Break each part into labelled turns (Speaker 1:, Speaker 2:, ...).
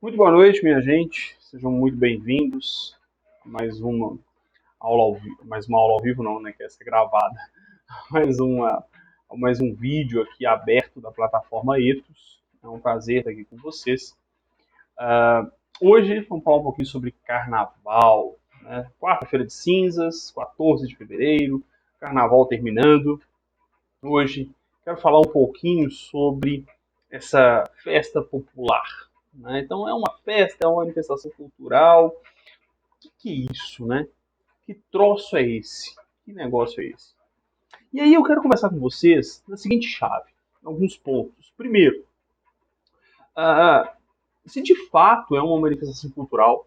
Speaker 1: Muito boa noite, minha gente. Sejam muito bem-vindos a mais uma aula ao vivo não, né, que essa é gravada. Mais uma mais um vídeo aqui aberto da plataforma Ethos. É um prazer estar aqui com vocês. Hoje vamos falar um pouquinho sobre carnaval, né? Quarta-feira de cinzas, 14 de fevereiro, carnaval terminando. Hoje quero falar um pouquinho sobre essa festa popular, né? Então é uma festa, é uma manifestação cultural. O que é isso, né? Que troço é esse? Que negócio é esse? E aí eu quero conversar com vocês na seguinte chave, alguns pontos. Primeiro, ah, se de fato é uma manifestação cultural,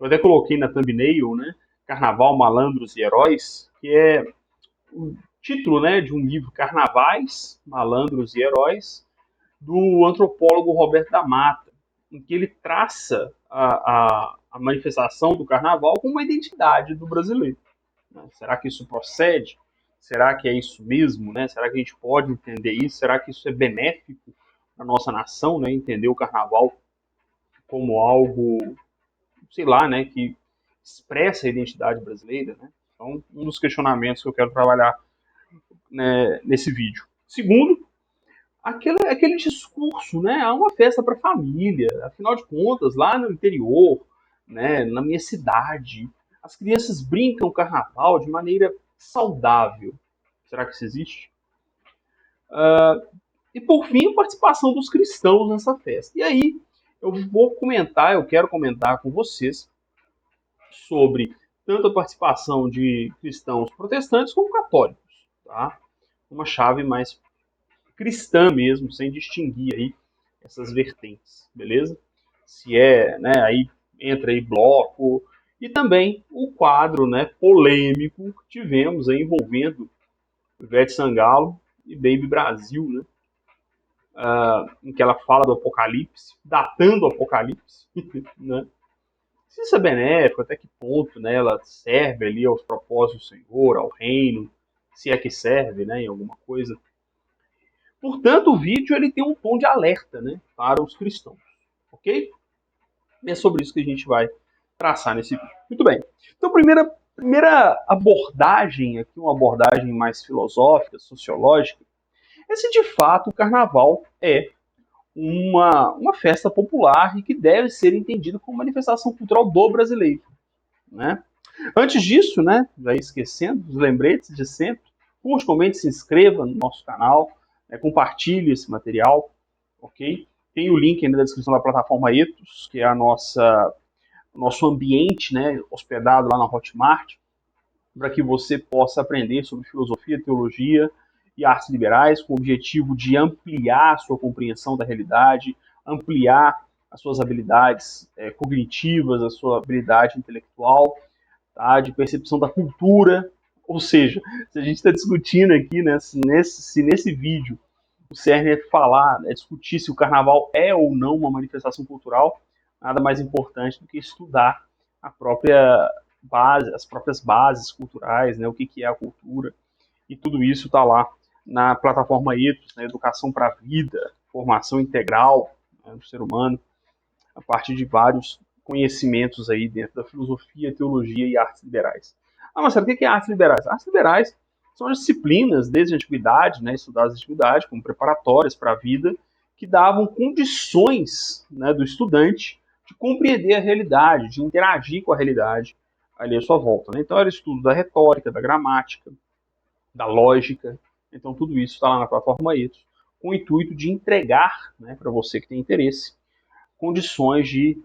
Speaker 1: eu até coloquei na thumbnail, né? Carnaval, Malandros e Heróis, que é o título, né, de um livro, Carnavais, Malandros e Heróis, do antropólogo Roberto da Mata, em que ele traça a manifestação do carnaval como uma identidade do brasileiro. Né? Será que isso procede? Será que é isso mesmo? Né? Será que a gente pode entender isso? Será que isso é benéfico para a nossa nação, né? Entender o carnaval como algo, sei lá, né, que expressa a identidade brasileira? Né? Então, um dos questionamentos que eu quero trabalhar, né, nesse vídeo. Segundo, aquele discurso, né? É uma festa para família. Afinal de contas, lá no interior, né, na minha cidade, as crianças brincam carnaval de maneira saudável. Será que isso existe? E por fim, a participação dos cristãos nessa festa. E aí, eu quero comentar com vocês sobre tanto a participação de cristãos protestantes como católicos, tá? Uma chave mais cristã mesmo, sem distinguir aí essas vertentes, beleza? Se é, né, aí entra aí bloco e também o quadro, né, polêmico que tivemos aí envolvendo Ivete Sangalo e Baby Brasil, né? Em que ela fala do apocalipse, datando o apocalipse, né? Se isso é benéfico, até que ponto, né, ela serve ali aos propósitos do Senhor, ao reino, se é que serve, né, em alguma coisa. Portanto, o vídeo ele tem um tom de alerta, né, para os cristãos, ok? E é sobre isso que a gente vai traçar nesse vídeo. Muito bem. Então, primeira abordagem aqui, uma abordagem mais filosófica, sociológica, é se de fato o carnaval é uma festa popular e que deve ser entendida como manifestação cultural do brasileiro, né? Antes disso, né, já esquecendo os lembretes de sempre, curte, comente, se inscreva no nosso canal, né, compartilhe esse material, ok? Tem o link aí na descrição da plataforma Ethos, que é o nosso ambiente, né, hospedado lá na Hotmart, para que você possa aprender sobre filosofia, teologia e artes liberais, com o objetivo de ampliar a sua compreensão da realidade, ampliar as suas habilidades cognitivas, a sua habilidade intelectual, tá? De percepção da cultura. Ou seja, se a gente está discutindo aqui, né, se nesse vídeo o cerne é falar, é discutir se o carnaval é ou não uma manifestação cultural, nada mais importante do que estudar a própria base, as próprias bases culturais, né, o que é a cultura, e tudo isso está lá na plataforma Ethos, né, Educação para a Vida, formação integral, né, do ser humano, a partir de vários conhecimentos aí dentro da filosofia, teologia e artes liberais. Ah, Marcelo, o que é artes liberais? Artes liberais são as disciplinas, desde a antiguidade, né, estudadas na antiguidade, como preparatórias para a vida, que davam condições, né, do estudante de compreender a realidade, de interagir com a realidade ali à sua volta. Né? Então era estudo da retórica, da gramática, da lógica. Então tudo isso está lá na plataforma Ethos, com o intuito de entregar, né, para você que tem interesse, condições de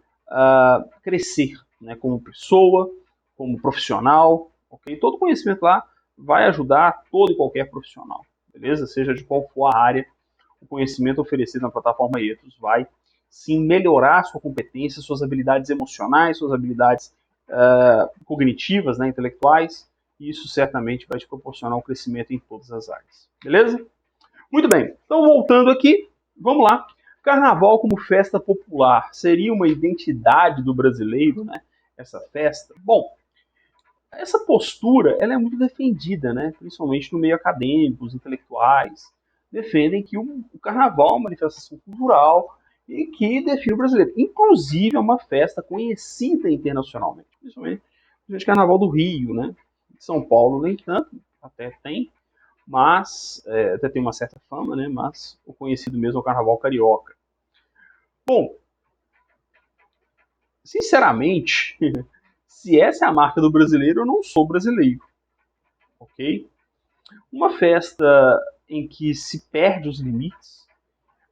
Speaker 1: crescer, né, como pessoa, como profissional, ok? Todo conhecimento lá vai ajudar todo e qualquer profissional, beleza? Seja de qual for a área, o conhecimento oferecido na plataforma Ethos vai sim melhorar sua competência, suas habilidades emocionais, suas habilidades cognitivas, né, intelectuais, e isso certamente vai te proporcionar um crescimento em todas as áreas, beleza? Muito bem, então voltando aqui, vamos lá. Carnaval como festa popular seria uma identidade do brasileiro, né? Essa festa. Bom, essa postura ela é muito defendida, né? Principalmente no meio acadêmico, os intelectuais defendem que o carnaval é uma manifestação cultural e que define o brasileiro. Inclusive, é uma festa conhecida internacionalmente, principalmente o Carnaval do Rio, né? São Paulo nem tanto, até tem, mas até tem uma certa fama, né? Mas o conhecido mesmo é o Carnaval Carioca. Bom, sinceramente, se essa é a marca do brasileiro, eu não sou brasileiro, ok? Uma festa em que se perde os limites,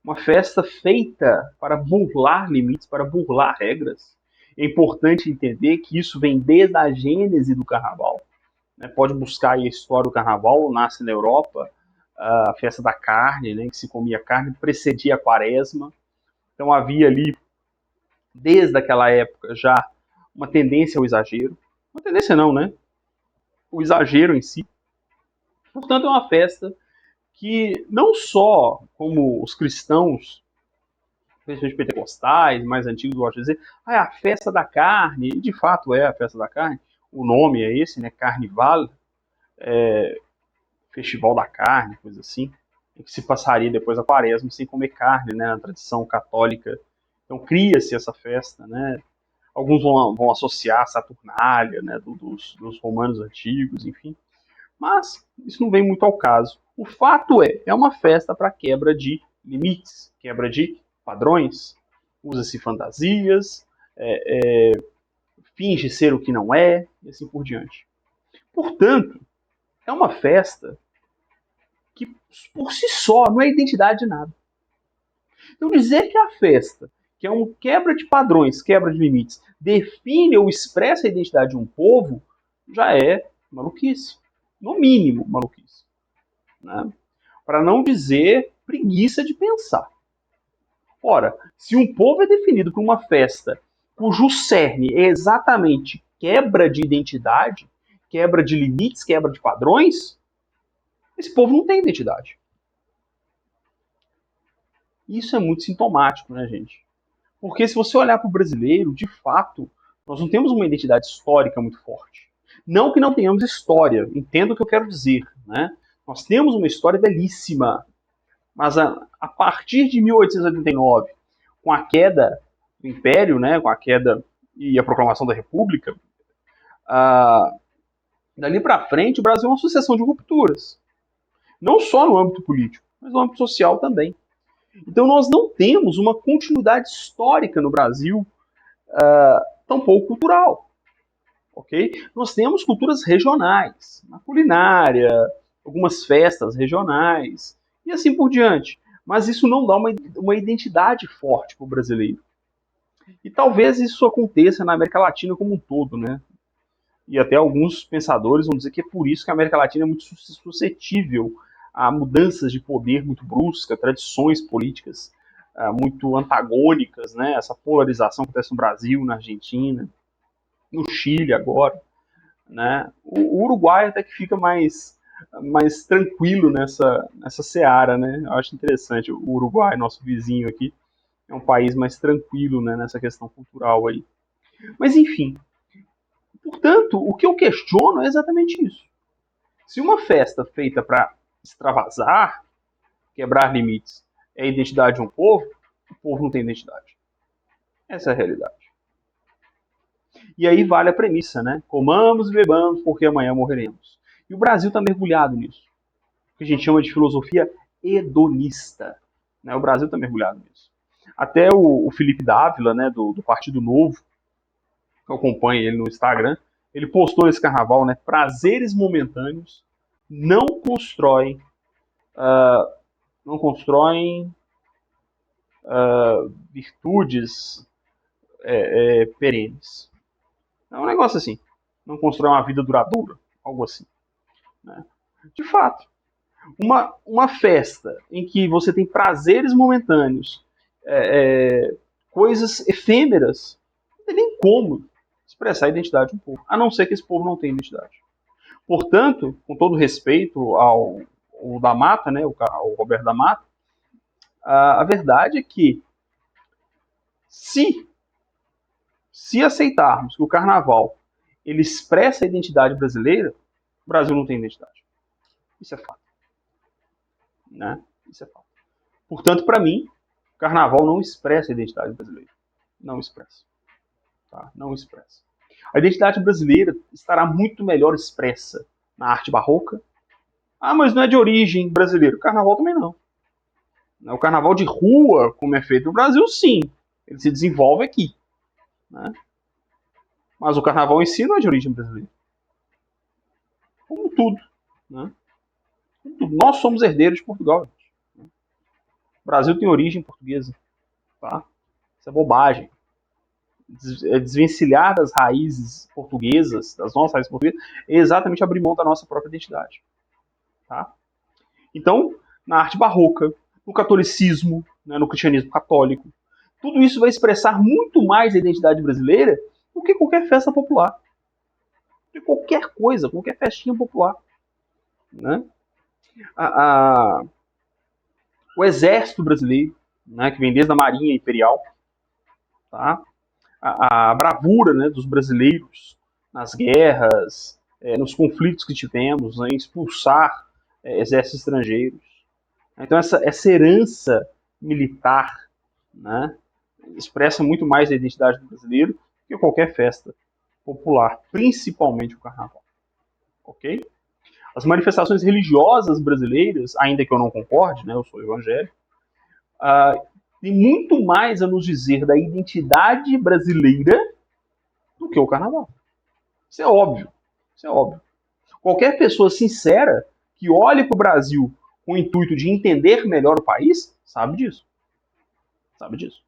Speaker 1: uma festa feita para burlar limites, para burlar regras. É importante entender que isso vem desde a gênese do carnaval. Né? Pode buscar aí a história do carnaval, nasce na Europa, a festa da carne, né, que se comia carne, precedia a quaresma. Então havia ali, desde aquela época, já uma tendência ao exagero. Uma tendência não, né? O exagero em si. Portanto, é uma festa que não só como os cristãos, principalmente pentecostais, mais antigos, gostam de dizer, é a festa da carne, e de fato é a festa da carne, o nome é esse, né, Carnival, Festival da Carne, coisa assim, em que se passaria depois a quaresma sem comer carne, né, na tradição católica. Então cria-se essa festa, né, alguns vão associar a Saturnália, né, dos romanos antigos, enfim, mas isso não vem muito ao caso. O fato é uma festa para quebra de limites, quebra de padrões, usa-se fantasias, finge ser o que não é, e assim por diante. Portanto, é uma festa que, por si só, não é identidade de nada. Então, dizer que a festa, que é um quebra de padrões, quebra de limites, define ou expressa a identidade de um povo, já é maluquice. No mínimo, maluquice. Né? Para não dizer preguiça de pensar. Ora, se um povo é definido por uma festa cujo cerne é exatamente quebra de identidade, quebra de limites, quebra de padrões, esse povo não tem identidade. Isso é muito sintomático, né, gente? Porque se você olhar para o brasileiro, de fato, nós não temos uma identidade histórica muito forte. Não que não tenhamos história, entendo o que eu quero dizer, né? Nós temos uma história belíssima, mas a partir de 1889, com a queda do Império, né, com a queda e a proclamação da República, dali para frente o Brasil é uma sucessão de rupturas. Não só no âmbito político, mas no âmbito social também. Então nós não temos uma continuidade histórica no Brasil, tampouco cultural. Okay? Nós temos culturas regionais, na culinária, algumas festas regionais, e assim por diante. Mas isso não dá uma identidade forte para o brasileiro. E talvez isso aconteça na América Latina como um todo, né? E até alguns pensadores vão dizer que é por isso que a América Latina é muito suscetível a mudanças de poder muito bruscas, tradições políticas muito antagônicas, né? Essa polarização que acontece no Brasil, na Argentina, no Chile agora, né? O Uruguai até que fica mais tranquilo nessa seara, né? Eu acho interessante o Uruguai, nosso vizinho aqui, é um país mais tranquilo, né, nessa questão cultural aí. Mas enfim, portanto, o que eu questiono é exatamente isso. Se uma festa feita para extravasar, quebrar limites, é a identidade de um povo, o povo não tem identidade. Essa é a realidade. E aí vale a premissa, né? Comamos e bebamos porque amanhã morreremos. E o Brasil está mergulhado nisso. O que a gente chama de filosofia hedonista. Né? O Brasil está mergulhado nisso. Até o Felipe Dávila, né, do Partido Novo, que eu acompanho ele no Instagram, ele postou nesse carnaval, né, prazeres momentâneos não constroem virtudes perenes. É um negócio assim. Não constrói uma vida duradoura. Algo assim. Né? De fato. Uma festa em que você tem prazeres momentâneos, coisas efêmeras, não tem nem como expressar a identidade de um povo. A não ser que esse povo não tenha identidade. Portanto, com todo respeito ao da Mata, né, ao Roberto da Mata, a verdade é que se aceitarmos que o carnaval ele expressa a identidade brasileira, o Brasil não tem identidade. Isso é fato. Né? Isso é fato. Portanto, para mim, Carnaval não expressa a identidade brasileira. Não expressa. Tá? Não expressa. A identidade brasileira estará muito melhor expressa na arte barroca. Ah, mas não é de origem brasileira. O carnaval também não. O carnaval de rua, como é feito no Brasil, sim. Ele se desenvolve aqui. Né? Mas o carnaval em si não é de origem brasileira. Como tudo. Né? Como tudo. Nós somos herdeiros de Portugal. Gente. O Brasil tem origem portuguesa. Tá? Isso é bobagem. Desvencilhar das raízes portuguesas, das nossas raízes portuguesas, é exatamente abrir mão da nossa própria identidade. Tá? Então, na arte barroca, no catolicismo, né, no cristianismo católico, tudo isso vai expressar muito mais a identidade brasileira do que qualquer festa popular. De qualquer coisa, qualquer festinha popular. Né? A, o exército brasileiro, né, que vem desde a Marinha Imperial, tá? A bravura, né, dos brasileiros nas guerras, nos conflitos que tivemos, né, em expulsar exércitos estrangeiros. Então essa herança militar, né, expressa muito mais a identidade do brasileiro que qualquer festa popular, principalmente o carnaval. Ok? As manifestações religiosas brasileiras, ainda que eu não concorde, né, eu sou evangélico, tem muito mais a nos dizer da identidade brasileira do que o carnaval. Isso é óbvio. Isso é óbvio. Qualquer pessoa sincera que olhe para o Brasil com o intuito de entender melhor o país, sabe disso. Sabe disso.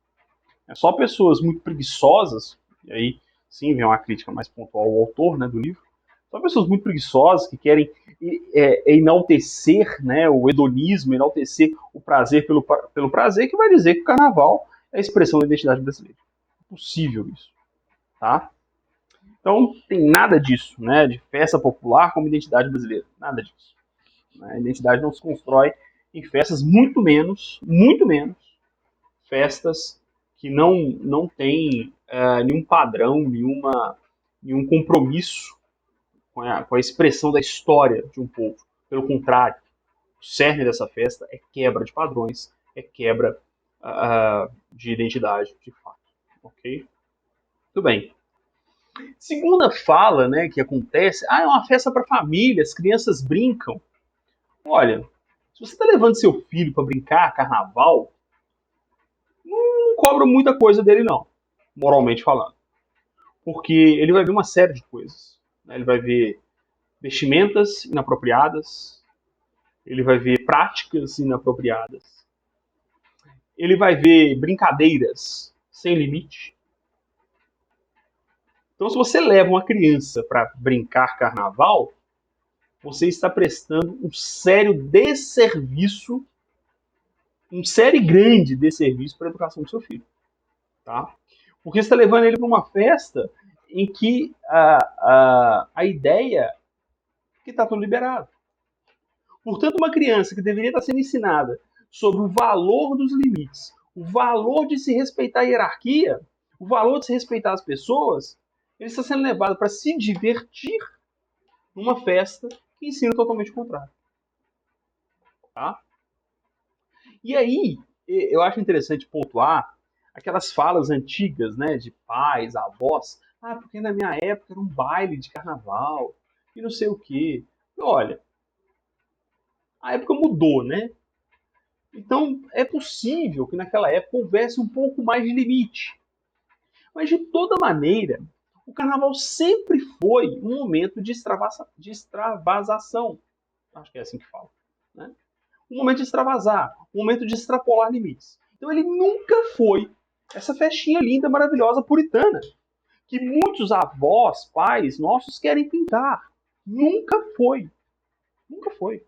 Speaker 1: É só pessoas muito preguiçosas, e aí sim vem uma crítica mais pontual ao autor, né, do livro, só pessoas muito preguiçosas que querem enaltecer, né, o hedonismo, enaltecer o prazer pelo prazer, que vai dizer que o carnaval é a expressão da identidade brasileira. É possível isso. Tá? Então, tem nada disso, né, de festa popular como identidade brasileira. Nada disso. A identidade não se constrói em festas, muito menos festas que não têm nenhum padrão, nenhum compromisso com a expressão da história de um povo. Pelo contrário, o cerne dessa festa é quebra de padrões, é quebra de identidade, de fato. Ok? Tudo bem. Segunda fala, né, que acontece, é uma festa para família, as crianças brincam. Olha, se você está levando seu filho para brincar carnaval, não cobra muita coisa dele não, moralmente falando. Porque ele vai ver uma série de coisas. Né? Ele vai ver vestimentas inapropriadas, ele vai ver práticas inapropriadas, ele vai ver brincadeiras sem limite. Então, se você leva uma criança para brincar carnaval, você está prestando um sério desserviço, um sério e grande desserviço para a educação do seu filho. Tá? Porque você está levando ele para uma festa em que a ideia é que está tudo liberado. Portanto, uma criança que deveria estar sendo ensinada sobre o valor dos limites, o valor de se respeitar a hierarquia, o valor de se respeitar as pessoas, ele está sendo levado para se divertir numa festa que ensina totalmente o contrário. Tá? E aí, eu acho interessante pontuar aquelas falas antigas, né, de pais, avós. Ah, porque na minha época era um baile de carnaval e não sei o quê. E olha, a época mudou, né? Então, é possível que naquela época houvesse um pouco mais de limite. Mas, de toda maneira, o carnaval sempre foi um momento de extravasação. Acho que é assim que fala. Né? Um momento de extravasar, um momento de extrapolar limites. Então, ele nunca foi essa festinha linda, maravilhosa, puritana, que muitos avós, pais nossos querem pintar. Nunca foi. Nunca foi.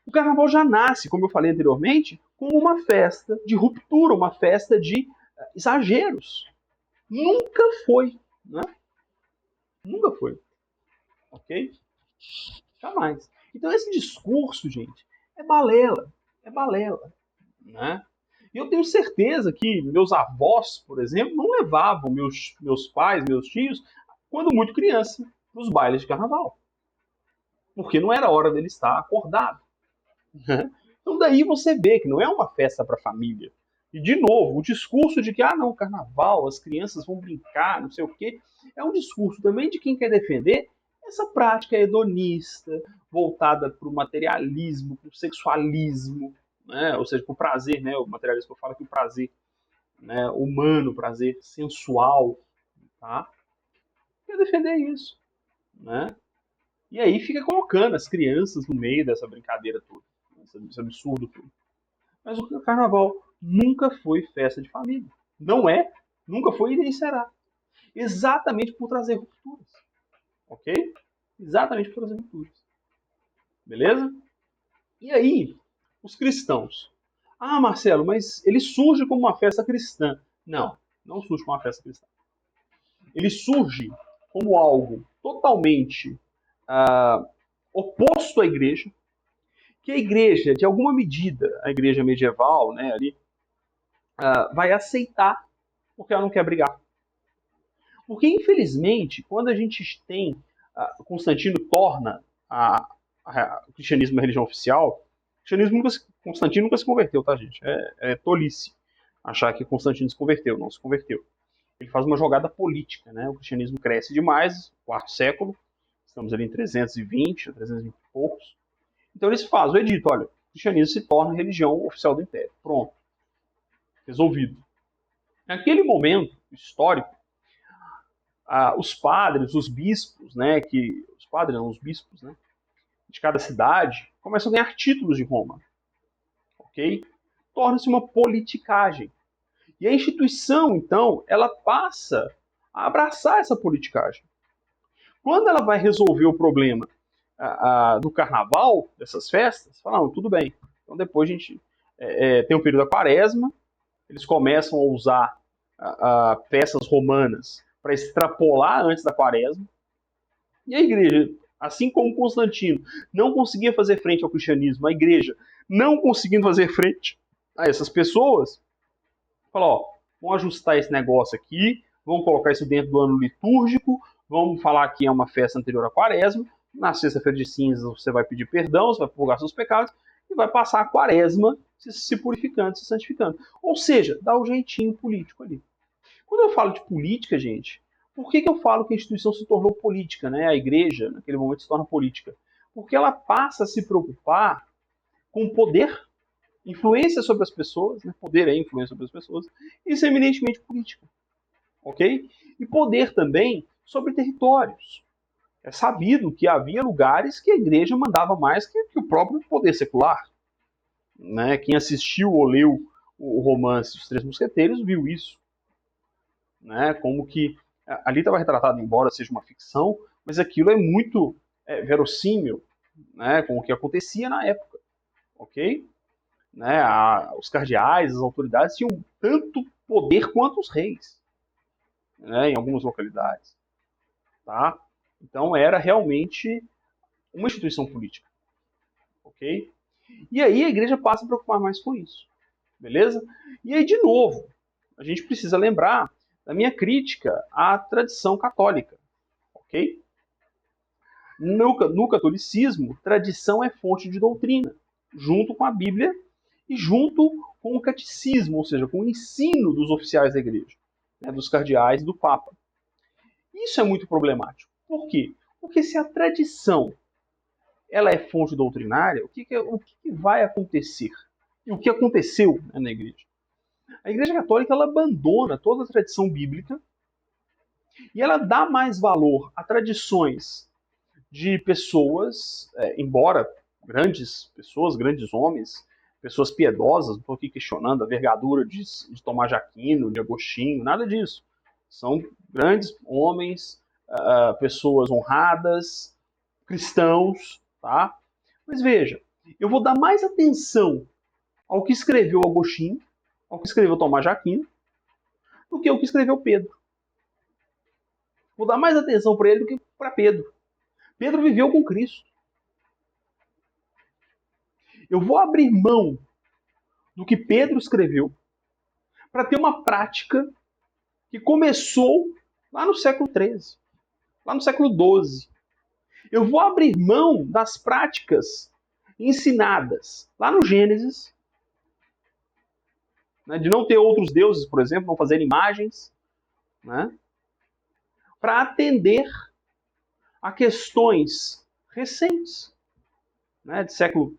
Speaker 1: O carnaval já nasce, como eu falei anteriormente, como uma festa de ruptura, uma festa de exageros. Nunca foi, né? Nunca foi. Ok? Jamais. Então esse discurso, gente, é balela. É balela. Né? E eu tenho certeza que meus avós, por exemplo, não levavam meus pais, meus tios, quando muito criança, nos bailes de carnaval. Porque não era hora dele estar acordado. Né? Então daí você vê que não é uma festa para a família. E de novo, o discurso de que, não, carnaval, as crianças vão brincar, não sei o quê, é um discurso também de quem quer defender essa prática hedonista, voltada para o materialismo, para o sexualismo, né? Ou seja, para o prazer, né? O materialismo fala que o prazer, né, humano, o prazer sensual, tá? Quer defender isso, né? E aí fica colocando as crianças no meio dessa brincadeira toda, esse absurdo todo. Mas o carnaval nunca foi festa de família. Não é, nunca foi e nem será. Exatamente por trazer rupturas. Ok? Exatamente por trazer rupturas. Beleza? E aí, os cristãos. Marcelo, mas ele surge como uma festa cristã. Não, não surge como uma festa cristã. Ele surge como algo totalmente oposto à igreja, que a igreja, de alguma medida, a igreja medieval, né, ali, vai aceitar, porque ela não quer brigar. Porque, infelizmente, quando a gente tem, Constantino torna o cristianismo uma religião oficial, Constantino nunca se converteu, tá, gente? É tolice achar que Constantino se converteu, não se converteu. Ele faz uma jogada política, né? O cristianismo cresce demais, quarto século, estamos ali em 320, 320 e poucos. Então eles fazem o edito, olha, o cristianismo se torna a religião oficial do império. Pronto. Resolvido. Naquele momento histórico, os padres, os bispos, né, os padres não, os bispos, né, de cada cidade, começam a ganhar títulos de Roma, ok? Torna-se uma politicagem. E a instituição, então, ela passa a abraçar essa politicagem. Quando ela vai resolver o problema do carnaval, dessas festas, fala, não, tudo bem. Então depois a gente tem o período da quaresma, eles começam a usar peças romanas para extrapolar antes da quaresma. E a igreja, assim como Constantino não conseguia fazer frente ao cristianismo, a igreja não conseguindo fazer frente a essas pessoas, falou, vamos ajustar esse negócio aqui, vamos colocar isso dentro do ano litúrgico, vamos falar que é uma festa anterior à quaresma, na sexta-feira de cinzas você vai pedir perdão, você vai purgar seus pecados, e vai passar a quaresma se purificando, se santificando. Ou seja, dá o jeitinho político ali. Quando eu falo de política, gente, por que eu falo que a instituição se tornou política, né? A igreja, naquele momento, se torna política? Porque ela passa a se preocupar com poder, influência sobre as pessoas, né? Poder é influência sobre as pessoas, isso é eminentemente política, ok? E poder também sobre territórios. É sabido que havia lugares que a igreja mandava mais que o próprio poder secular. Né? Quem assistiu ou leu o romance Os Três Mosqueteiros viu isso. Né? Como que ali estava retratado, embora seja uma ficção, mas aquilo é muito verossímil, né, com o que acontecia na época, ok? Né, os cardeais, as autoridades tinham tanto poder quanto os reis, né, em algumas localidades, tá? Então era realmente uma instituição política, ok? E aí a igreja passa a se preocupar mais com isso, beleza? E aí, de novo, a gente precisa lembrar da minha crítica à tradição católica, ok? No catolicismo, tradição é fonte de doutrina, junto com a Bíblia e junto com o catecismo, ou seja, com o ensino dos oficiais da igreja, né, dos cardeais e do Papa. Isso é muito problemático. Por quê? Porque se a tradição ela é fonte doutrinária, o que vai acontecer? E o que aconteceu, né, na igreja? A Igreja Católica ela abandona toda a tradição bíblica e ela dá mais valor a tradições de pessoas, embora grandes pessoas, grandes homens, pessoas piedosas, não estou aqui questionando a vergadura de Tomás de Aquino, de Agostinho, nada disso. São grandes homens, pessoas honradas, cristãos, tá? Mas veja, eu vou dar mais atenção ao que escreveu Agostinho, ao que escreveu Tomás de Aquino, do que ao que escreveu Pedro. Vou dar mais atenção para ele do que para Pedro. Pedro viveu com Cristo. Eu vou abrir mão do que Pedro escreveu para ter uma prática que começou lá no século XIII, lá no século XII. Eu vou abrir mão das práticas ensinadas lá no Gênesis, né, de não ter outros deuses, por exemplo, não fazer imagens, né, para atender a questões recentes, né, de século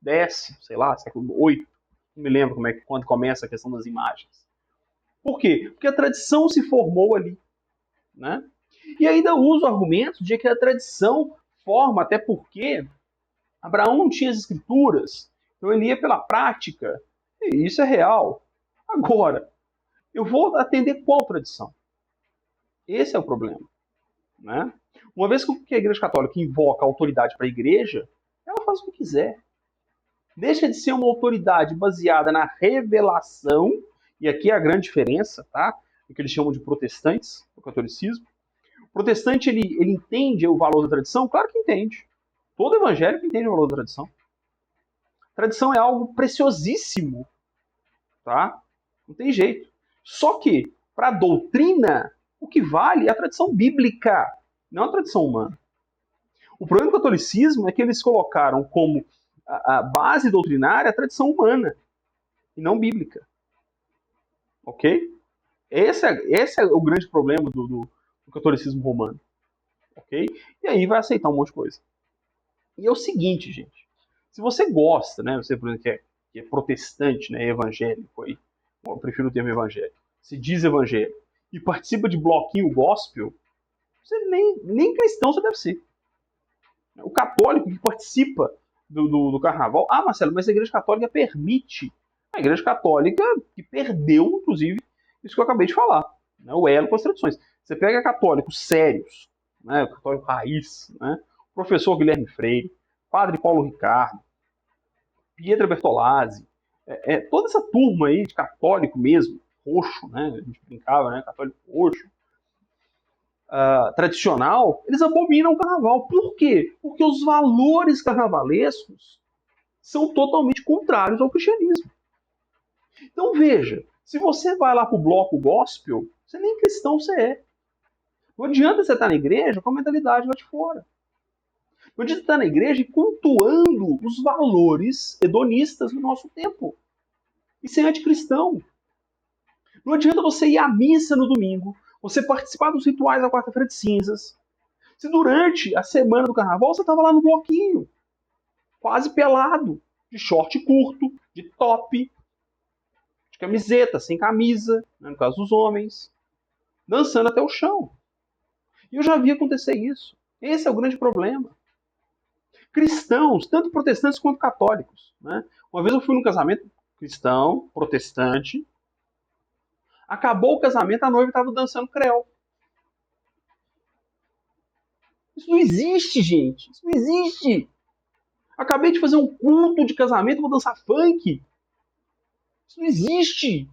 Speaker 1: X, sei lá, século VIII, não me lembro quando começa a questão das imagens. Por quê? Porque a tradição se formou ali, né? E ainda uso argumentos de que a tradição forma, até porque Abraão não tinha as escrituras, então ele ia pela prática, e isso é real. Agora, eu vou atender qual tradição? Esse é o problema, né? Uma vez que a Igreja Católica invoca a autoridade para a Igreja, ela faz o que quiser. Deixa de ser uma autoridade baseada na revelação, e aqui é a grande diferença, tá? O que eles chamam de protestantes, o catolicismo. O protestante, ele entende o valor da tradição? Claro que entende. Todo evangélico entende o valor da tradição. Tradição é algo preciosíssimo, tá? Não tem jeito. Só que, para a doutrina, o que vale é a tradição bíblica, não a tradição humana. O problema do catolicismo é que eles colocaram como a base doutrinária a tradição humana, e não bíblica. Ok? Esse é o grande problema do catolicismo romano. Ok? E aí vai aceitar um monte de coisa. E é o seguinte, gente. Se você gosta, né? Você, por exemplo, que é protestante, né? Evangélico aí. Eu prefiro o termo evangélico. Se diz evangélico. E participa de bloquinho gospel, você nem cristão você deve ser. O católico que participa do carnaval. Ah, Marcelo, mas a Igreja Católica permite. A Igreja Católica que perdeu, inclusive, isso que eu acabei de falar. Né, o elo com as tradições. Você pega católicos sérios, né, o católico raiz, né, o professor Guilherme Freire, padre Paulo Ricardo, Pietra Bertolazzi, toda essa turma aí de católico mesmo, roxo, né, a gente brincava, né, católico roxo, tradicional, eles abominam o carnaval. Por quê? Porque os valores carnavalescos são totalmente contrários ao cristianismo. Então veja, se você vai lá pro bloco gospel, você nem cristão você é. Não adianta você estar na igreja com a mentalidade lá de fora. Não adianta estar na igreja cultuando os valores hedonistas do nosso tempo. Isso é anticristão. Não adianta você ir à missa no domingo, você participar dos rituais da quarta-feira de cinzas, se durante a semana do carnaval você estava lá no bloquinho, quase pelado, de short curto, de top, de camiseta, sem camisa, né, no caso dos homens, dançando até o chão. E eu já vi acontecer isso. Esse é o grande problema. Cristãos, tanto protestantes quanto católicos. Né? Uma vez eu fui num casamento cristão, protestante, acabou o casamento, a noiva estava dançando creu. Isso não existe, gente. Isso não existe. Acabei de fazer um culto de casamento, vou dançar funk. Isso não existe.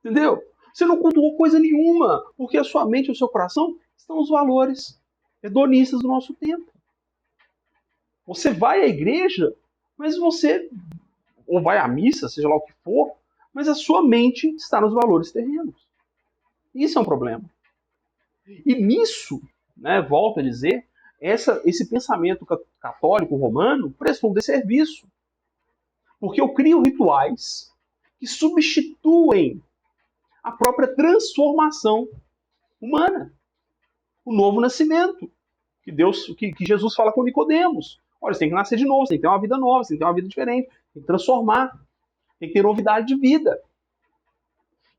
Speaker 1: Entendeu? Você não cultuou coisa nenhuma, porque a sua mente e o seu coração estão os valores hedonistas do nosso tempo. Você vai à igreja, mas você, ou vai à missa, seja lá o que for, mas a sua mente está nos valores terrenos. Isso é um problema. E nisso, né, volto a dizer, esse pensamento católico romano prestou um desserviço. Porque eu crio rituais que substituem a própria transformação humana, o novo nascimento, que Jesus fala com Nicodemos. Olha, você tem que nascer de novo, você tem que ter uma vida nova, você tem que ter uma vida diferente, tem que transformar, tem que ter novidade de vida.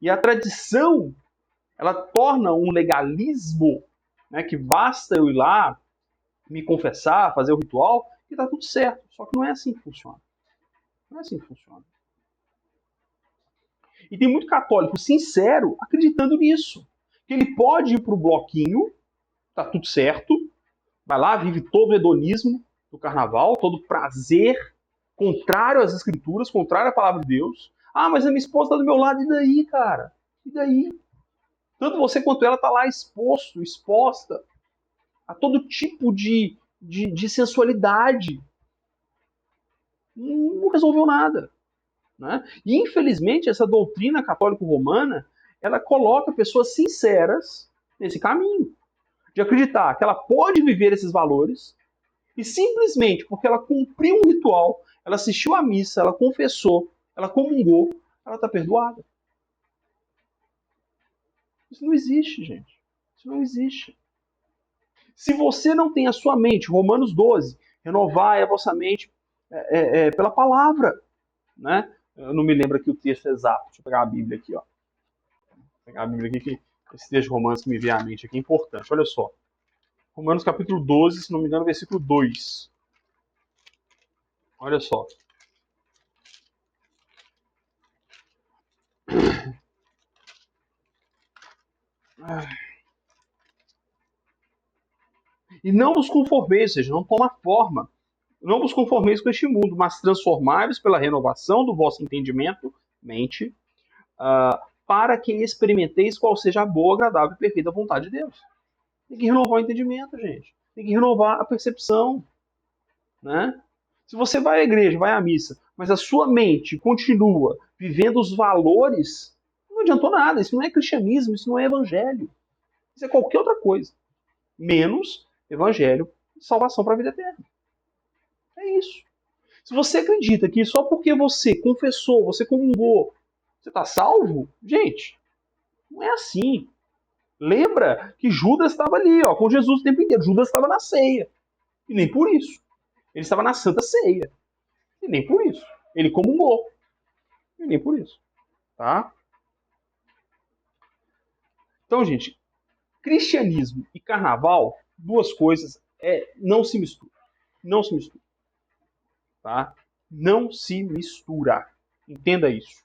Speaker 1: E a tradição, ela torna um legalismo, né, que basta eu ir lá, me confessar, fazer o ritual, e está tudo certo. Só que não é assim que funciona. Não é assim que funciona. E tem muito católico sincero acreditando nisso. Que ele pode ir para o bloquinho, tá tudo certo, vai lá, vive todo o hedonismo do carnaval, todo o prazer, contrário às escrituras, contrário à palavra de Deus. Ah, mas a minha esposa está do meu lado, e daí, cara? E daí? Tanto você quanto ela está lá exposta a todo tipo de sensualidade. Não resolveu nada. Né? E, infelizmente, essa doutrina católico-romana, ela coloca pessoas sinceras nesse caminho. De acreditar que ela pode viver esses valores E simplesmente porque ela cumpriu um ritual, ela assistiu à missa, ela confessou, ela comungou, ela está perdoada. Isso não existe, gente. Isso não existe. Se você não tem a sua mente, Romanos 12, renovai a vossa mente pela palavra, né? Eu não me lembro aqui o texto exato. Deixa eu pegar a Bíblia aqui, ó. Vou pegar a Bíblia aqui, que esse texto de Romanos que me veio à mente aqui é importante. Olha só. Romanos capítulo 12, se não me engano, versículo 2. Olha só. E não vos conformeis, ou seja, não toma forma. Não vos conformeis com este mundo, mas transformai-vos pela renovação do vosso entendimento, mente, para que experimenteis qual seja a boa, agradável e perfeita vontade de Deus. Tem que renovar o entendimento, gente. Tem que renovar a percepção, né? Se você vai à igreja, vai à missa, mas a sua mente continua vivendo os valores, não adiantou nada. Isso não é cristianismo, isso não é evangelho. Isso é qualquer outra coisa. Menos evangelho e salvação para a vida eterna. É isso. Se você acredita que só porque você confessou, você comungou, você está salvo, gente, não é assim. Lembra que Judas estava ali, ó, com Jesus o tempo inteiro. Judas estava na ceia. E nem por isso. Ele estava na Santa Ceia. E nem por isso. Ele comungou. E nem por isso. Tá? Então, gente, cristianismo e carnaval, duas coisas, não se misturam. Não se misturam. Tá? Não se mistura. Entenda isso.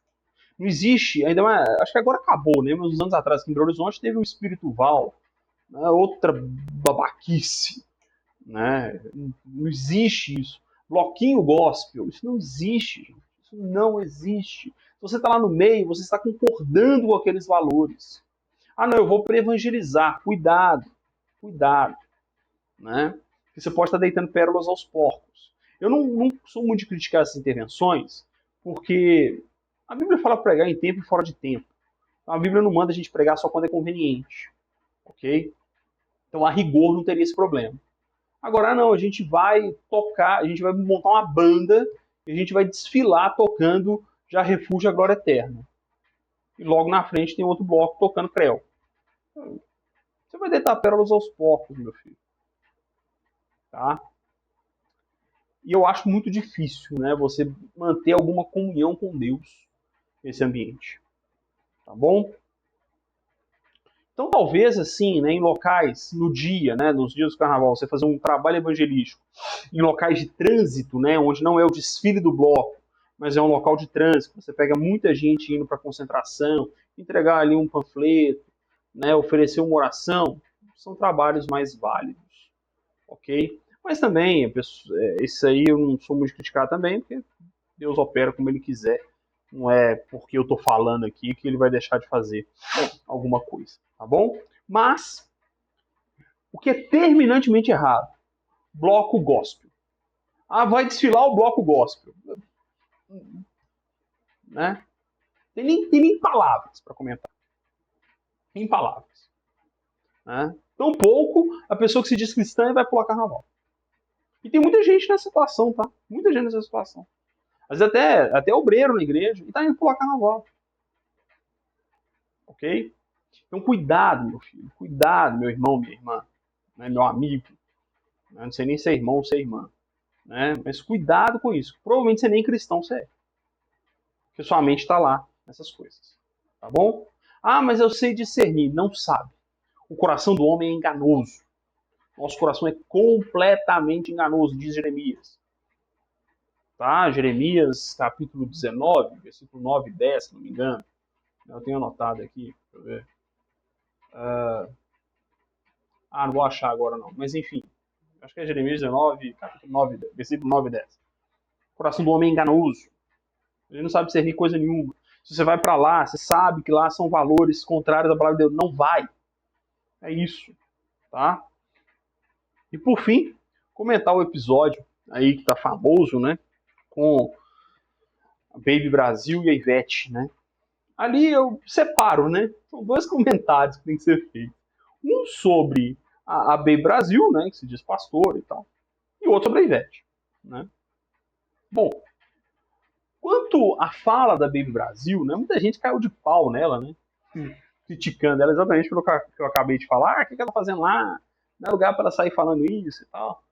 Speaker 1: Não existe, ainda mais, acho que agora acabou, né? Mas uns anos atrás, aqui em Belo Horizonte, teve um espiritual, né? Outra babaquice, né? Não existe isso. Bloquinho gospel, isso não existe, gente. Isso não existe. Se você está lá no meio, você está concordando com aqueles valores. Ah, não, eu vou para evangelizar. Cuidado, cuidado, né? Porque você pode estar deitando pérolas aos porcos. Eu não sou muito de criticar essas intervenções, porque a Bíblia fala pregar em tempo e fora de tempo. Então, a Bíblia não manda a gente pregar só quando é conveniente, ok? Então, a rigor, não teria esse problema. Agora, não, a gente vai tocar, a gente vai montar uma banda e a gente vai desfilar tocando Já Refúgio a Glória Eterna. E logo na frente tem outro bloco tocando creu. Você vai deitar pérolas aos porcos, meu filho. Tá? E eu acho muito difícil, né, você manter alguma comunhão com Deus nesse ambiente. Tá bom? Então, talvez, assim, né, em locais, no dia, né, nos dias do carnaval, você fazer um trabalho evangelístico em locais de trânsito, né, onde não é o desfile do bloco, mas é um local de trânsito, você pega muita gente indo para concentração, entregar ali um panfleto, né, oferecer uma oração, são trabalhos mais válidos, ok? Mas também, isso aí eu não sou muito de criticar também, porque Deus opera como Ele quiser. Não é porque eu estou falando aqui que Ele vai deixar de fazer alguma coisa, tá bom? Mas, o que é terminantemente errado? Bloco gospel. Ah, vai desfilar o bloco gospel. Né? Tem nem palavras para comentar. Nem palavras. Né? Tampouco a pessoa que se diz cristã e vai pular carnaval. E tem muita gente nessa situação, tá? Muita gente nessa situação. Às vezes até obreiro na igreja e tá indo pular carnaval. Ok? Então cuidado, meu filho. Cuidado, meu irmão, minha irmã. Né? Meu amigo. Não sei nem se é irmão ou se é irmã. Né? Mas cuidado com isso. Provavelmente você nem cristão você é. Porque sua mente está lá nessas coisas. Tá bom? Ah, mas eu sei discernir. Não sabe. O coração do homem é enganoso. Nosso coração é completamente enganoso, diz Jeremias. Tá? Jeremias, capítulo 19, versículo 9 e 10, se não me engano. Eu tenho anotado aqui. Deixa eu ver. Não vou achar agora não. Mas enfim. Acho que é Jeremias 19, capítulo 9, versículo 9 e 10. O coração do homem é enganoso. Ele não sabe discernir coisa nenhuma. Se você vai para lá, você sabe que lá são valores contrários à palavra de Deus. Não vai. É isso. Tá? E por fim, comentar o episódio aí que tá famoso, né? Com a Baby Brasil e a Ivete, né? Ali eu separo, né? São dois comentários que tem que ser feitos. Um sobre a Baby Brasil, né? Que se diz pastor e tal. e outro sobre a Ivete. Né? Bom, quanto à fala da Baby Brasil, né, muita gente caiu de pau nela, né, criticando ela exatamente pelo que eu acabei de falar. O que ela tá fazendo lá? Não é lugar para ela sair falando isso e tal.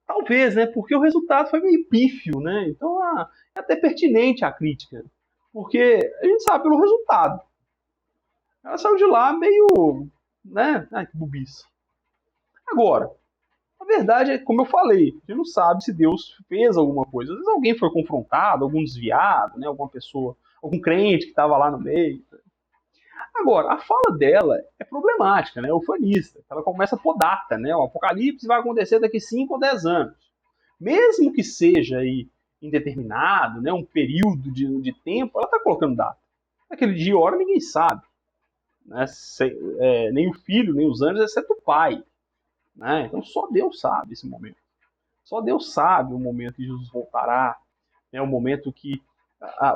Speaker 1: Talvez, né, porque o resultado foi meio pífio, né, então é até pertinente a crítica, porque a gente sabe pelo resultado. Ela saiu de lá meio, né, ai, que bobice. Agora, a verdade é, como eu falei, a gente não sabe se Deus fez alguma coisa. Às vezes alguém foi confrontado, algum desviado, né, alguma pessoa, algum crente que estava lá no meio. Agora, a fala dela é problemática, né, ufanista. Ela começa por data, né, o apocalipse vai acontecer daqui 5 ou 10 anos. Mesmo que seja aí indeterminado, né, um período de tempo, ela está colocando data. Naquele dia e hora ninguém sabe. Né, nem o filho, nem os anjos, exceto o pai. Né? Então só Deus sabe esse momento. Só Deus sabe o momento que Jesus voltará, né? O momento que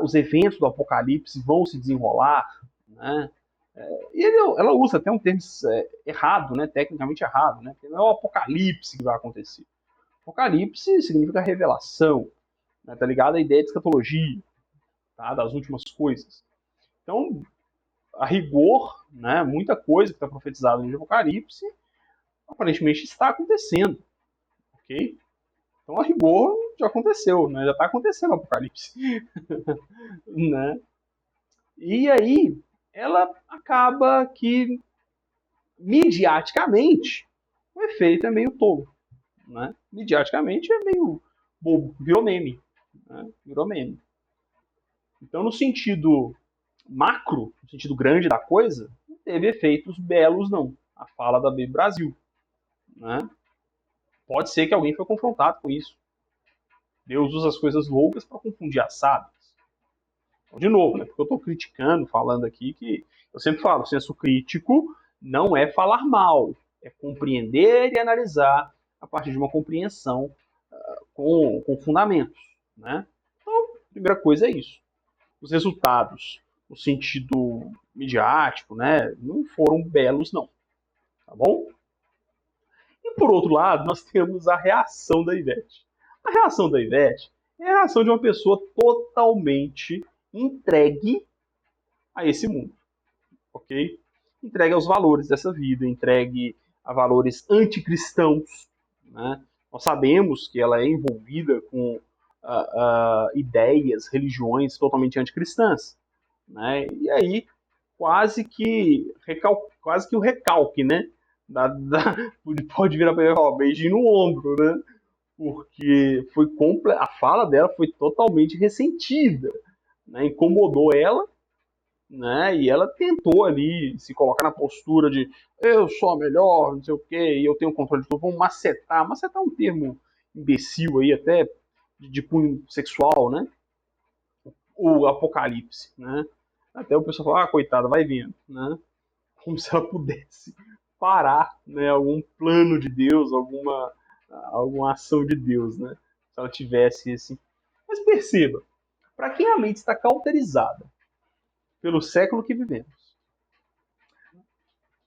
Speaker 1: os eventos do Apocalipse vão se desenrolar. Né? Ela usa até um termo errado, né? Tecnicamente errado, né? Porque não é o Apocalipse que vai acontecer. Apocalipse significa revelação, né? Tá ligado à ideia de escatologia, tá? Das últimas coisas. Então, a rigor, né? Muita coisa que está profetizada no Apocalipse aparentemente está acontecendo, ok? Então, a rigor, já aconteceu, né? Já está acontecendo o Apocalipse. Né? E aí, ela acaba que, midiaticamente, o efeito é meio tolo. Né? Midiaticamente é meio bobo, virou meme. Né? Virou meme. Então, no sentido macro, no sentido grande da coisa, não teve efeitos belos, não. A fala da Baby Brasil. Né? Pode ser que alguém foi confrontado com isso. Deus usa as coisas loucas para confundir as sábias. Então, de novo, né, porque eu estou criticando, falando aqui que eu sempre falo, o senso crítico não é falar mal, é compreender e analisar a partir de uma compreensão com fundamentos. Né? Então, a primeira coisa é isso. Os resultados, no sentido midiático, né, não foram belos, não. Tá bom? E por outro lado, nós temos a reação da Ivete. A reação da Ivete é a reação de uma pessoa totalmente entregue a esse mundo, ok? Entregue aos valores dessa vida, entregue a valores anticristãos, né? Nós sabemos que ela é envolvida com ideias, religiões totalmente anticristãs, né? E aí quase que o recalque, né? Pode virar para ele e falar, beijinho no ombro, né? Porque a fala dela foi totalmente ressentida, né? Incomodou ela, né? E ela tentou ali se colocar na postura de eu sou a melhor, não sei o quê, e eu tenho controle de tudo, vamos macetar. Macetar é um termo imbecil aí, até de cunho sexual, né? O apocalipse, né? Até o pessoal fala, coitada, vai vendo, né? Como se ela pudesse parar, né? Algum plano de Deus, alguma ação de Deus, né? Se ela tivesse assim. Mas perceba, para quem a mente está cauterizada pelo século que vivemos,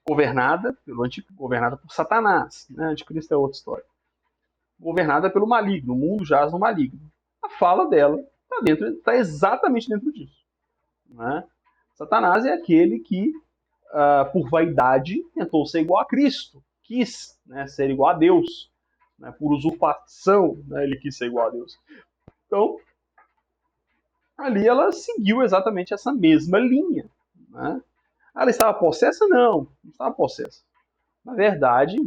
Speaker 1: governada por Satanás, né? Anticristo é outra história. Governada pelo maligno, o mundo jaz no maligno. A fala dela está exatamente dentro disso. Né? Satanás é aquele que, por vaidade, tentou ser igual a Cristo, quis, né, ser igual a Deus. Né? Por usurpação, né, ele quis ser igual a Deus. Então, ali ela seguiu exatamente essa mesma linha. Né? Ela estava possessa? Não estava possessa. Na verdade,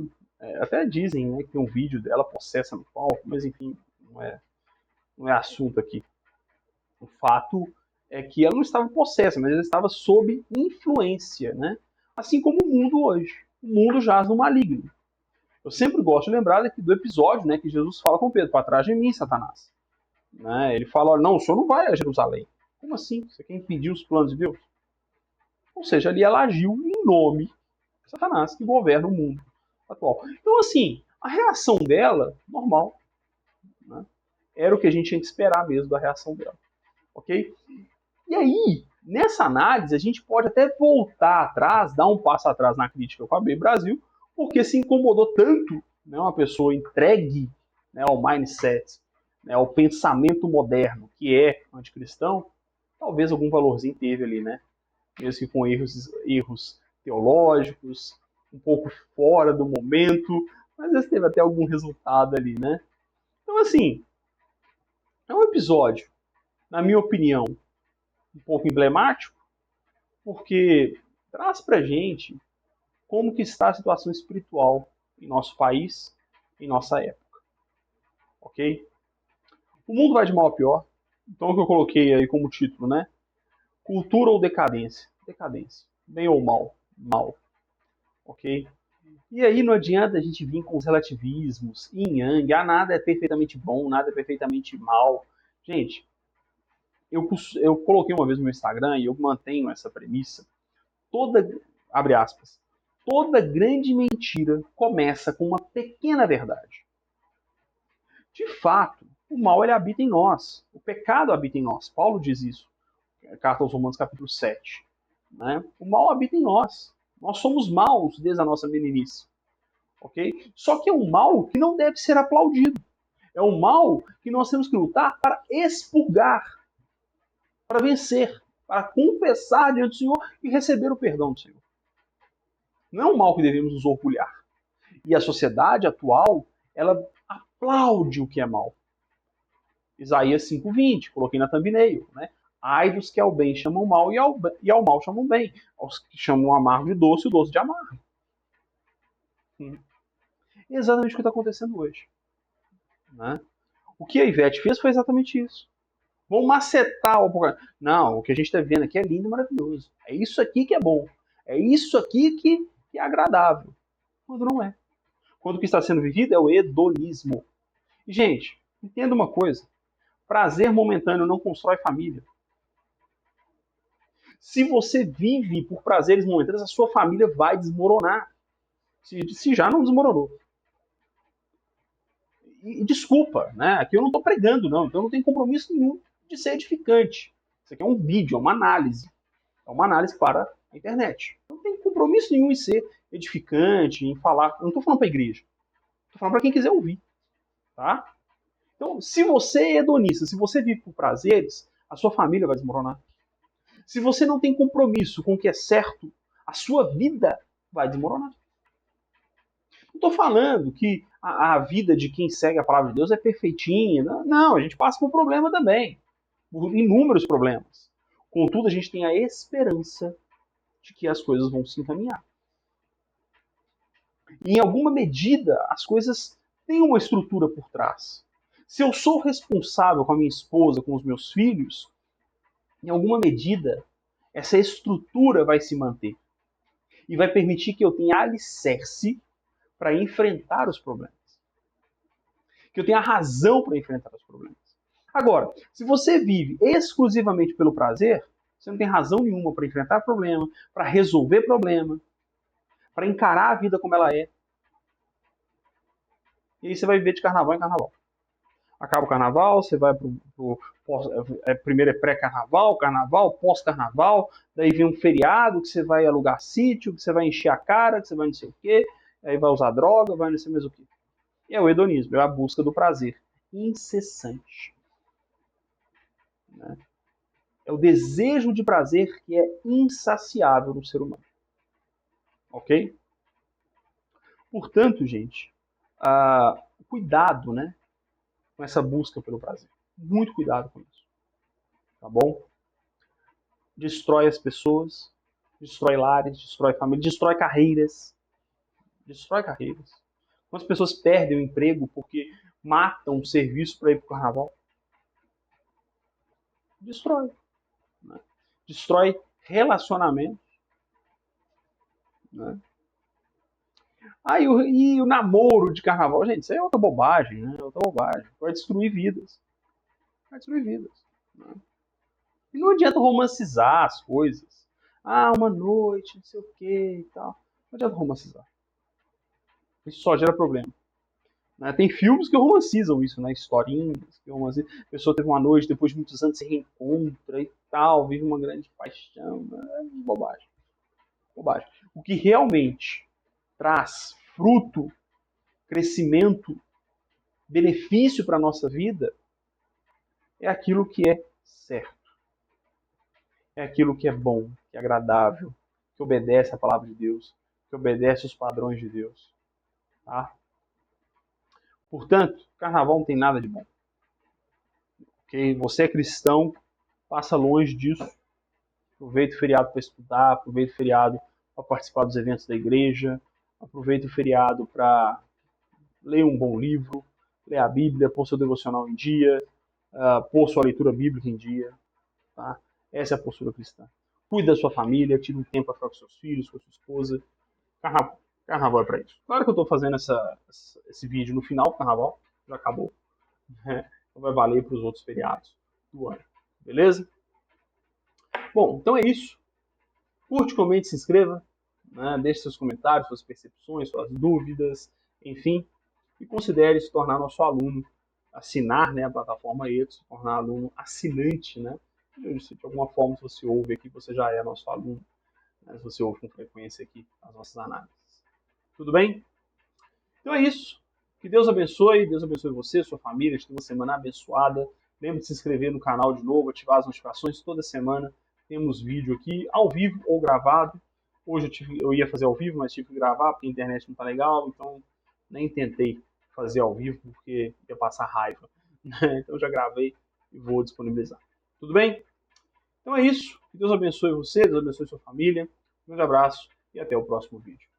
Speaker 1: até dizem, né, que tem um vídeo dela possessa no palco, mas enfim, não é assunto aqui. O fato é que ela não estava possessa, mas ela estava sob influência, né? Assim como o mundo hoje. O mundo jaz no maligno. Eu sempre gosto de lembrar do episódio, né, que Jesus fala com Pedro, para trás de mim, Satanás. Né? Ele fala, não, o senhor não vai a Jerusalém. Como assim? Você quer impedir os planos de Deus? Ou seja, ali ela agiu em nome de Satanás, que governa o mundo atual. Então, assim, a reação dela, normal. Né? Era o que a gente tinha que esperar mesmo da reação dela. Ok? E aí, nessa análise, a gente pode até voltar atrás, dar um passo atrás na crítica com a B Brasil, porque se incomodou tanto não é uma pessoa entregue, né, ao mindset, né, ao pensamento moderno, que é anticristão, talvez algum valorzinho teve ali, né? Mesmo que com erros teológicos, um pouco fora do momento, mas às vezes teve até algum resultado ali, né? Então, assim, é um episódio, na minha opinião, um pouco emblemático, porque traz pra gente como que está a situação espiritual em nosso país, em nossa época, ok? O mundo vai de mal a pior, então o que eu coloquei aí como título, né? Cultura ou decadência? Decadência. Bem ou mal? Mal, ok? E aí não adianta a gente vir com os relativismos, yin yang, nada é perfeitamente bom, nada é perfeitamente mal. Gente, eu coloquei uma vez no meu Instagram e eu mantenho essa premissa. Toda, abre aspas, toda grande mentira começa com uma pequena verdade. De fato, o mal ele habita em nós. O pecado habita em nós. Paulo diz isso. Carta aos Romanos, capítulo 7. Né? O mal habita em nós. Nós somos maus desde a nossa meninice. Okay? Só que é um mal que não deve ser aplaudido. É um mal que nós temos que lutar para expurgar, para vencer, para confessar diante do Senhor e receber o perdão do Senhor. Não é um mal que devemos nos orgulhar. E a sociedade atual, ela aplaude o que é mal. Isaías 5:20, coloquei na thumbnail, né? Ai dos que ao bem chamam mal e ao mal chamam bem. Aos que chamam o amargo de doce, o doce de amargo. Exatamente o que está acontecendo hoje. Né? O que a Ivete fez foi exatamente isso. Vamos macetar o programa. Não, o que a gente está vendo aqui é lindo e maravilhoso. É isso aqui que é bom. É isso aqui que é agradável. Quando não é. Quando o que está sendo vivido é o hedonismo. E, gente, entenda uma coisa. Prazer momentâneo não constrói família. Se você vive por prazeres momentâneos, a sua família vai desmoronar. Se já não desmoronou. E desculpa, né? Aqui eu não estou pregando, não. Então não tem compromisso nenhum de ser edificante. Isso aqui é um vídeo, é uma análise. É uma análise para a internet. Não tem compromisso nenhum em ser edificante, em falar. Eu não estou falando para a igreja. Estou falando para quem quiser ouvir. Tá? Então, se você é hedonista, se você vive por prazeres, a sua família vai desmoronar. Se você não tem compromisso com o que é certo, a sua vida vai desmoronar. Não estou falando que a vida de quem segue a palavra de Deus é perfeitinha. Não, a gente passa por problema também. Por inúmeros problemas. Contudo, a gente tem a esperança de que as coisas vão se encaminhar. E, em alguma medida, as coisas têm uma estrutura por trás. Se eu sou responsável com a minha esposa, com os meus filhos, em alguma medida, essa estrutura vai se manter. E vai permitir que eu tenha alicerce para enfrentar os problemas. Que eu tenha razão para enfrentar os problemas. Agora, se você vive exclusivamente pelo prazer, você não tem razão nenhuma para enfrentar problema, para resolver problema, para encarar a vida como ela é. E aí você vai viver de carnaval em carnaval. Acaba o carnaval, você vai primeiro é pré-carnaval, carnaval, pós-carnaval, daí vem um feriado que você vai alugar sítio, que você vai encher a cara, que você vai não sei o quê, aí vai usar droga, vai não sei mais o quê. E é o hedonismo, é a busca do prazer incessante. Né? É o desejo de prazer que é insaciável no ser humano. Ok? Portanto, gente, cuidado, né, com essa busca pelo prazer. Muito cuidado com isso. Tá bom? Destrói as pessoas, destrói lares, destrói famílias, destrói carreiras. Destrói carreiras. Quantas pessoas perdem o emprego porque matam o serviço para ir para o carnaval? Destrói. Né? Destrói relacionamentos. Né? E o namoro de carnaval, gente, isso aí é outra bobagem, né? É outra bobagem. Vai destruir vidas. Vai destruir vidas. Né? E não adianta romancizar as coisas. Ah, uma noite, não sei o que e tal. Não adianta romancizar. Isso só gera problema. Né? Tem filmes que romancizam isso, né? Historinhas. Que romancizam. A pessoa teve uma noite, depois de muitos anos se reencontra e tal, vive uma grande paixão. É bobagem. Bobagem. O que realmente traz fruto, crescimento, benefício para a nossa vida, é aquilo que é certo. É aquilo que é bom, que é agradável, que obedece à palavra de Deus, que obedece aos padrões de Deus. Tá? Portanto, carnaval não tem nada de bom. Okay? Você é cristão, passa longe disso. Aproveita o feriado para estudar, aproveita o feriado para participar dos eventos da igreja, aproveita o feriado para ler um bom livro, ler a Bíblia, pôr seu devocional em dia, pôr sua leitura bíblica em dia. Tá? Essa é a postura cristã. Cuide da sua família, tire um tempo para ficar com seus filhos, com sua esposa. Carnaval é para isso. Claro que eu estou fazendo esse vídeo no final do carnaval, já acabou. Né? Então vai valer para os outros feriados do ano. Beleza? Bom, então é isso. Curte, comente, se inscreva. Né? Deixe seus comentários, suas percepções, suas dúvidas, enfim. E considere se tornar nosso aluno. Assinar, né, a plataforma ETO, se tornar aluno assinante, né? Se de alguma forma você ouve aqui, você já é nosso aluno. Né? Se você ouve com frequência aqui as nossas análises. Tudo bem? Então é isso. Que Deus abençoe você, sua família, tenha uma semana abençoada. Lembre de se inscrever no canal de novo, ativar as notificações toda semana. Temos vídeo aqui, ao vivo ou gravado. Hoje eu ia fazer ao vivo, mas tive que gravar porque a internet não está legal, então nem tentei fazer ao vivo porque ia passar raiva. Então já gravei e vou disponibilizar. Tudo bem? Então é isso. Que Deus abençoe você, Deus abençoe sua família. Um grande abraço e até o próximo vídeo.